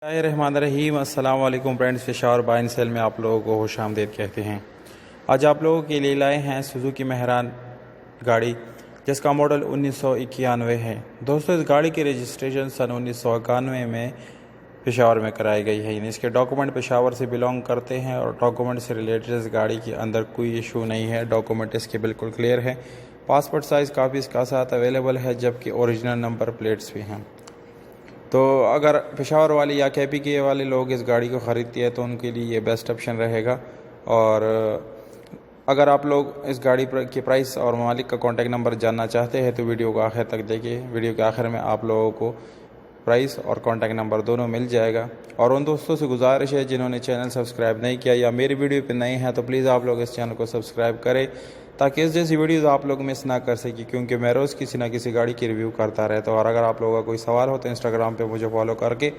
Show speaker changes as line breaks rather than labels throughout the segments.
रहीम अस्सलाम वालेकुम फ्रेंड्स, पेशावर बाइन सेल में आप लोगों को खुश आमदीद कहते हैं। आज आप लोगों के लिए लाए हैं सुजुकी मेहरान गाड़ी जिसका मॉडल 1991 है। दोस्तों, इस गाड़ी की रजिस्ट्रेशन सन 1991 में पेशावर में कराई गई है। यानी इसके डॉक्यूमेंट पेशावर से बिलोंग करते हैं और डॉक्यूमेंट से रिलेटेड इस गाड़ी के अंदर कोई इशू नहीं है। डॉक्यूमेंट इसके बिल्कुल क्लियर है। पासपोर्ट साइज़ काफ़ी इसका साथ अवेलेबल है, जबकि ओरिजिनल नंबर प्लेट्स भी हैं। तो अगर पेशावर वाले या KPK वाले लोग इस गाड़ी को ख़रीदते हैं तो उनके लिए ये बेस्ट ऑप्शन रहेगा। और अगर आप लोग इस गाड़ी की प्राइस और मालिक का कॉन्टैक्ट नंबर जानना चाहते हैं तो वीडियो को आखिर तक देखिए। वीडियो के आखिर में आप लोगों को प्राइस और कॉन्टैक्ट नंबर दोनों मिल जाएगा। और उन दोस्तों से गुजारिश है जिन्होंने चैनल सब्सक्राइब नहीं किया या मेरी वीडियो पर नए हैं तो प्लीज़ आप लोग इस चैनल को सब्सक्राइब करें ताकि इस जैसी वीडियोज़ आप लोग मिस ना कर सकें, क्योंकि मैं रोज़ किसी ना किसी गाड़ी की रिव्यू करता रहता हूँ। और अगर आप लोगों का कोई सवाल हो तो इंस्टाग्राम पे मुझे फॉलो करके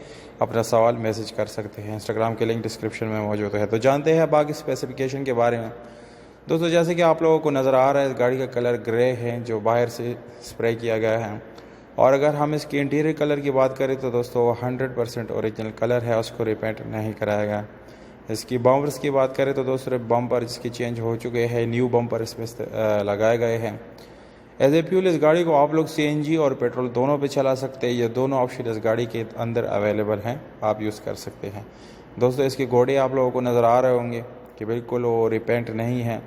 अपना सवाल मैसेज कर सकते हैं। इंस्टाग्राम के लिंक डिस्क्रिप्शन में मौजूद है। तो जानते हैं बाकी स्पेसिफिकेशन के बारे में। दोस्तों, जैसे कि आप लोगों को नज़र आ रहा है, इस गाड़ी का कलर ग्रे है जो बाहर से स्प्रे किया गया है। और अगर हम इसके इंटीरियर कलर की बात करें तो दोस्तों 100% ओरिजिनल कलर है, उसको रिपेंट नहीं कराया गया। इसकी बम्पर्स की बात करें तो दोस्तों बम्पर इसके चेंज हो चुके हैं, न्यू बम्पर इसमें लगाए गए हैं। एज ए फ्यूल इस गाड़ी को आप लोग CNG और पेट्रोल दोनों पे चला सकते हैं। ये दोनों ऑप्शन इस गाड़ी के अंदर अवेलेबल हैं, आप यूज़ कर सकते हैं। दोस्तों, इसके घोड़े आप लोगों को नज़र आ रहे होंगे कि बिल्कुल वो रिपेंट नहीं है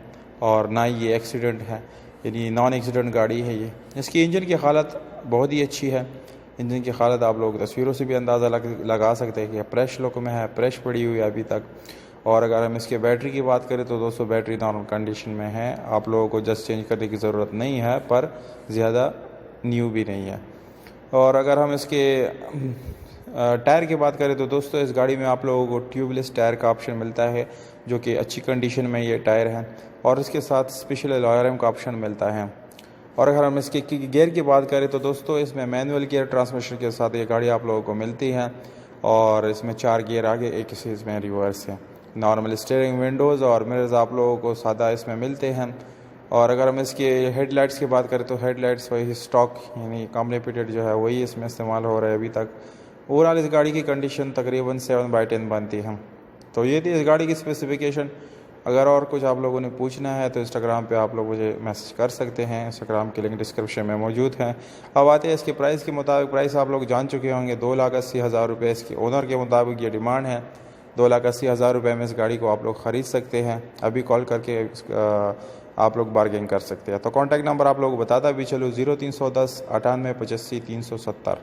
और ना ही ये एक्सीडेंट है, यानी नॉन एक्सीडेंट गाड़ी है ये। इसकी इंजन की हालत बहुत ही अच्छी है। इंजन की हालत आप लोग तस्वीरों से भी अंदाज़ा लगा सकते हैं कि फ्रेश लुक में है, फ्रेश पड़ी हुई है अभी तक। और अगर हम इसके बैटरी की बात करें तो दोस्तों बैटरी नॉर्मल कंडीशन में है, आप लोगों को जस्ट चेंज करने की ज़रूरत नहीं है, पर ज़्यादा न्यू भी नहीं है। और अगर हम इसके टायर की बात करें तो दोस्तों इस गाड़ी में आप लोगों को ट्यूबलेस टायर का ऑप्शन मिलता है, जो कि अच्छी कंडीशन में ये टायर है। और इसके साथ स्पेशल अलॉय रिम का ऑप्शन मिलता है। और अगर हम इसके गियर की बात करें तो दोस्तों इसमें मैनुअल गियर ट्रांसमिशन के साथ ये गाड़ी आप लोगों को मिलती है। और इसमें 4 गियर आगे, एक इसमें रिवर्स है। नॉर्मल स्टीयरिंग विंडोज़ और मिरर्स आप लोगों को सादा इसमें मिलते हैं। और अगर हम इसके हेडलाइट्स की बात करें तो हेडलाइट्स वही स्टॉक यानी कॉम्प्लीमेंटेड जो है वही इसमें इस्तेमाल हो रहा है अभी तक। ओवरऑल इस गाड़ी की कंडीशन तकरीबन 7/10 बनती है। तो ये थी इस गाड़ी की स्पेसिफिकेशन। अगर और कुछ आप लोगों ने पूछना है तो इंस्टाग्राम पे आप लोग मुझे मैसेज कर सकते हैं। इंस्टाग्राम के लिंक डिस्क्रिप्शन में मौजूद है। अब आते हैं इसके प्राइस के मुताबिक। प्राइस आप लोग जान चुके होंगे, 2,80,000 रुपये इसके ओनर के मुताबिक ये डिमांड है। 2,80,000 रुपये में इस गाड़ी को आप लोग ख़रीद सकते हैं। अभी कॉल करके आप लोग बार्गेन कर सकते हैं। तो कॉन्टैक्ट नंबर आप लोग को बताता भी चलो, 0310 98 85 370,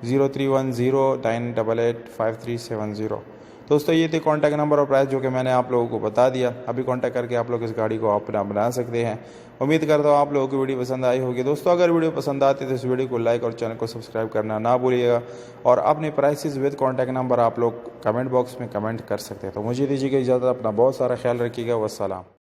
0310 988 5370। दोस्तों, ये थे कॉन्टैक्ट नंबर और प्राइस जो कि मैंने आप लोगों को बता दिया। अभी कॉन्टैक्ट करके आप लोग इस गाड़ी को अपना बना सकते हैं। उम्मीद करता हूँ आप लोगों की वीडियो पसंद आई होगी। दोस्तों, अगर वीडियो पसंद आती है तो इस वीडियो को लाइक और चैनल को सब्सक्राइब करना ना भूलिएगा। और अपने प्राइसेस विद कॉन्टैक्ट नंबर आप लोग कमेंट बॉक्स में कमेंट कर सकते हैं। तो मुझे दीजिएगा इजाज़त, अपना बहुत सारा ख्याल रखिएगा। वस्सलाम।